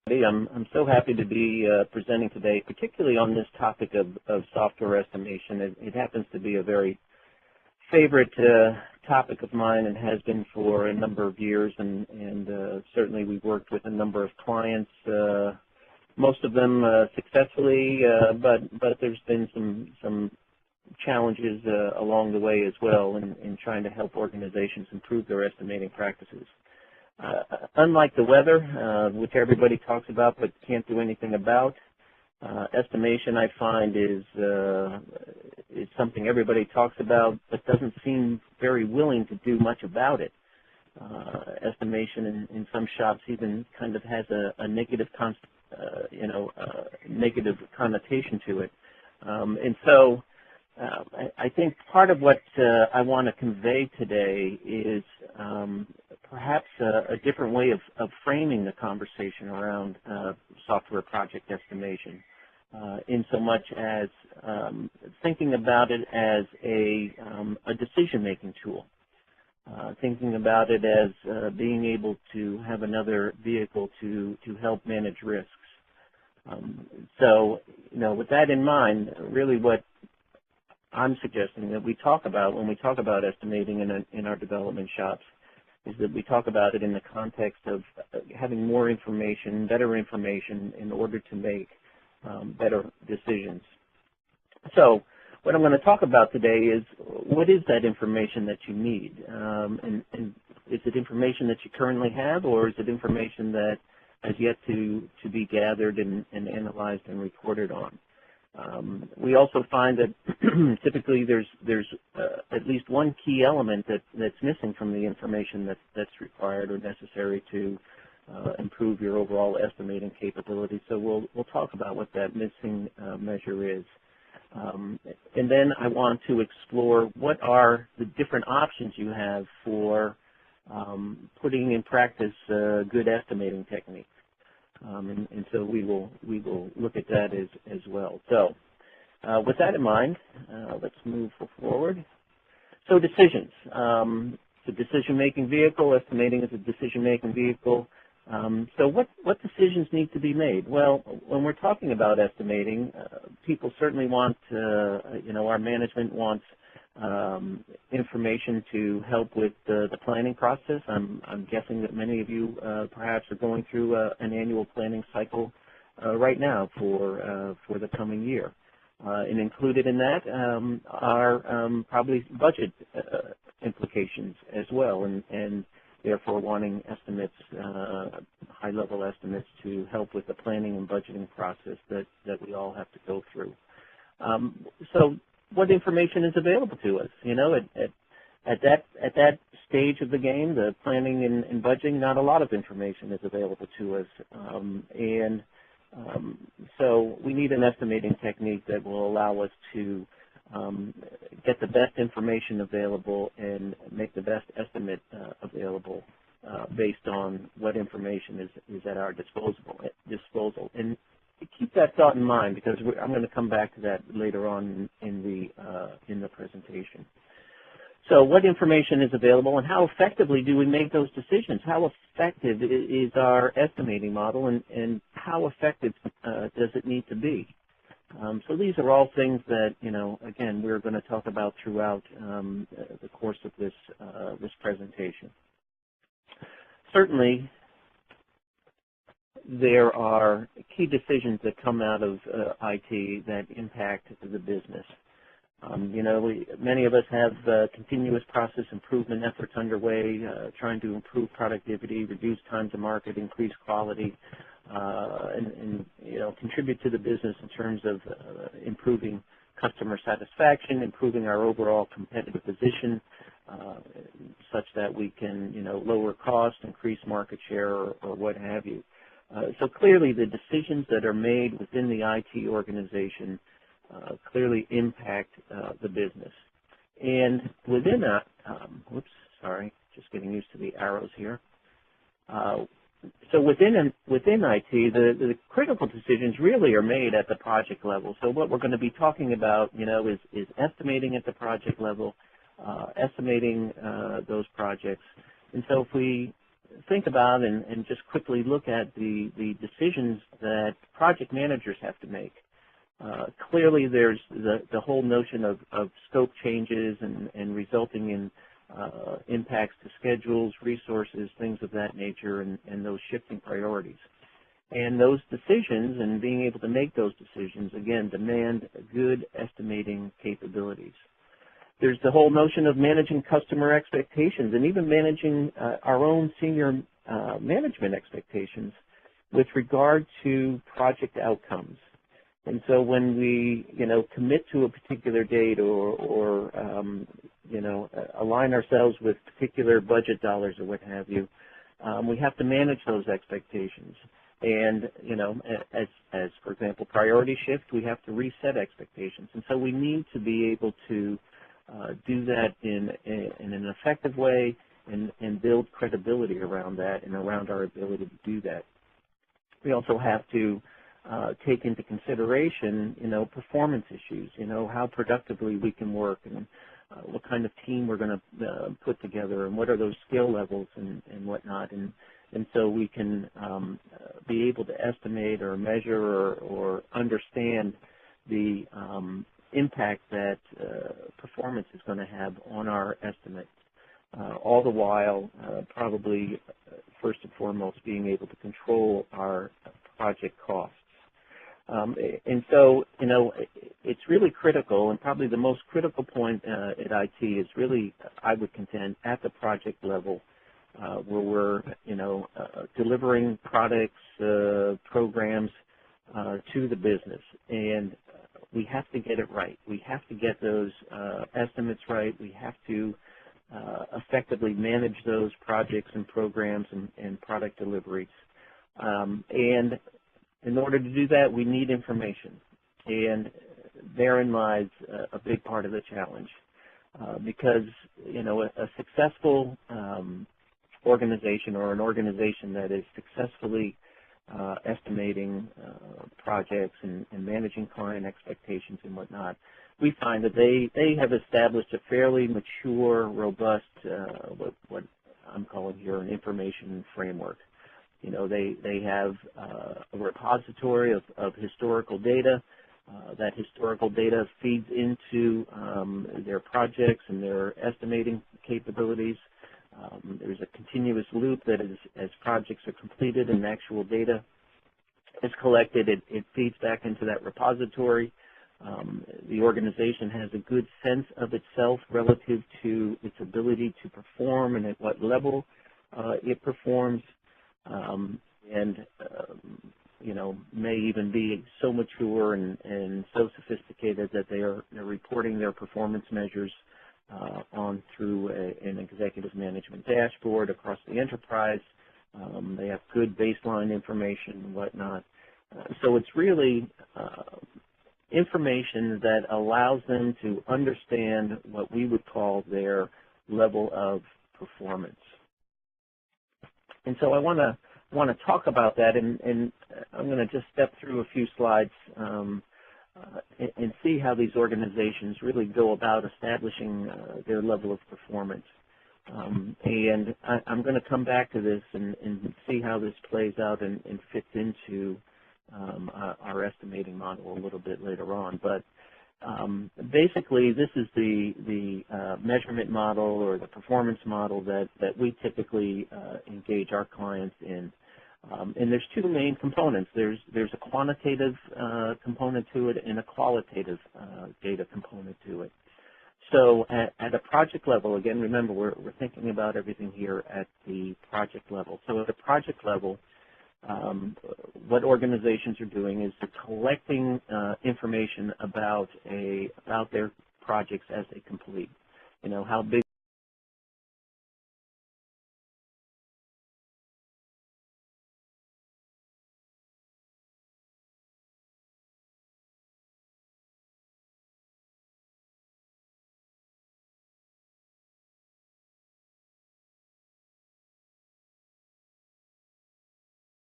I'm so happy to be presenting today, particularly on this topic of software estimation. It happens to be a very favorite topic of mine and has been for a number of years, and certainly we've worked with a number of clients, most of them successfully, but there's been some challenges along the way as well in trying to help organizations improve their estimating practices. Unlike the weather, which everybody talks about but can't do anything about, estimation I find is something everybody talks about but doesn't seem very willing to do much about it. Estimation in some shops even kind of has a negative negative connotation to it, and so I think part of what I want to convey today is perhaps a different way of framing the conversation around software project estimation, in so much as thinking about it as a decision-making tool, thinking about it as being able to have another vehicle to help manage risks. So, with that in mind, really what I'm suggesting that we talk about when we talk about estimating in our development shops is that we talk about it in the context of having more information, better information in order to make better decisions. So what I'm going to talk about today is what is that information that you need, and is it information that you currently have, or is it information that has yet to be gathered and analyzed and reported on? We also find that typically there's at least one key element that's missing from the information that's required or necessary to improve your overall estimating capability. So we'll talk about what that missing measure is. And then I want to explore what are the different options you have for putting in practice good estimating techniques. And so we will look at that as well. So with that in mind, let's move forward. So decisions. It's a decision-making vehicle. Estimating is a decision-making vehicle. So what decisions need to be made? Well, when we're talking about estimating, people certainly want, our management wants information to help with the planning process. I'm guessing that many of you perhaps are going through an annual planning cycle right now for the coming year. And included in that are probably budget implications as well, and therefore wanting estimates, high-level estimates to help with the planning and budgeting process that we all have to go through. So what information is available to us? At that stage of the game, the planning and budgeting, not a lot of information is available to us, so we need an estimating technique that will allow us to get the best information available and make the best estimate available based on what information is at our disposal. And keep that thought in mind, because I'm going to come back to that later on in the presentation. So what information is available, and how effectively do we make those decisions? How effective is our estimating model, and how effective does it need to be? So these are all things that, again, we're going to talk about throughout the course of this presentation. Certainly, there are key decisions that come out of IT that impact the business. Many of us have continuous process improvement efforts underway, trying to improve productivity, reduce time to market, increase quality, and contribute to the business in terms of improving customer satisfaction, improving our overall competitive position, such that we can, lower cost, increase market share, or what have you. So clearly, the decisions that are made within the IT organization clearly impact the business. And within that, just getting used to the arrows here. So within IT, the critical decisions really are made at the project level. So what we're going to be talking about, is estimating at the project level, estimating those projects. And so if we think about and just quickly look at the decisions that project managers have to make. Clearly, there's the whole notion of scope changes and resulting in impacts to schedules, resources, things of that nature, and those shifting priorities. And those decisions and being able to make those decisions, again, demand good estimating capabilities. There's the whole notion of managing customer expectations and even managing our own senior management expectations with regard to project outcomes. And so when we, commit to a particular date or align ourselves with particular budget dollars or what have you, we have to manage those expectations. And, as for example, priority shift, we have to reset expectations. And so we need to be able to do that in an effective way and build credibility around that and around our ability to do that. We also have to take into consideration, performance issues, how productively we can work and what kind of team we're going to put together and what are those skill levels and whatnot. And so we can be able to estimate or measure or understand the impact that performance is going to have on our estimates, all the while probably first and foremost being able to control our project costs. And so, it's really critical, and probably the most critical point at IT is really, I would contend, at the project level, where we're, delivering products, programs to the business. And we have to get it right. We have to get those estimates right. We have to effectively manage those projects and programs and product deliveries. And in order to do that, we need information. And therein lies a big part of the challenge. Because, a successful organization or an organization that is successfully estimating projects and managing client expectations and whatnot, we find that they have established a fairly mature, robust, what I'm calling here an information framework. They have a repository of historical data. That historical data feeds into their projects and their estimating capabilities. There's a continuous loop that is, as projects are completed and actual data is collected, it feeds back into that repository. The organization has a good sense of itself relative to its ability to perform and at what level it performs, may even be so mature and so sophisticated that they're reporting their performance measures on through an executive management dashboard across the enterprise. They have good baseline information and whatnot. So it's really information that allows them to understand what we would call their level of performance. And so I want to talk about that, and I'm going to just step through a few slides and see how these organizations really go about establishing their level of performance. And I'm going to come back to this and see how this plays out and fits into our estimating model a little bit later on. But basically, this is the measurement model or the performance model that we typically engage our clients in. And there's two main components. There's a quantitative component to it and a qualitative data component to it. So at a project level, again, remember, we're thinking about everything here at the project level. So at a project level, what organizations are doing is they're collecting information about their projects as they complete. How big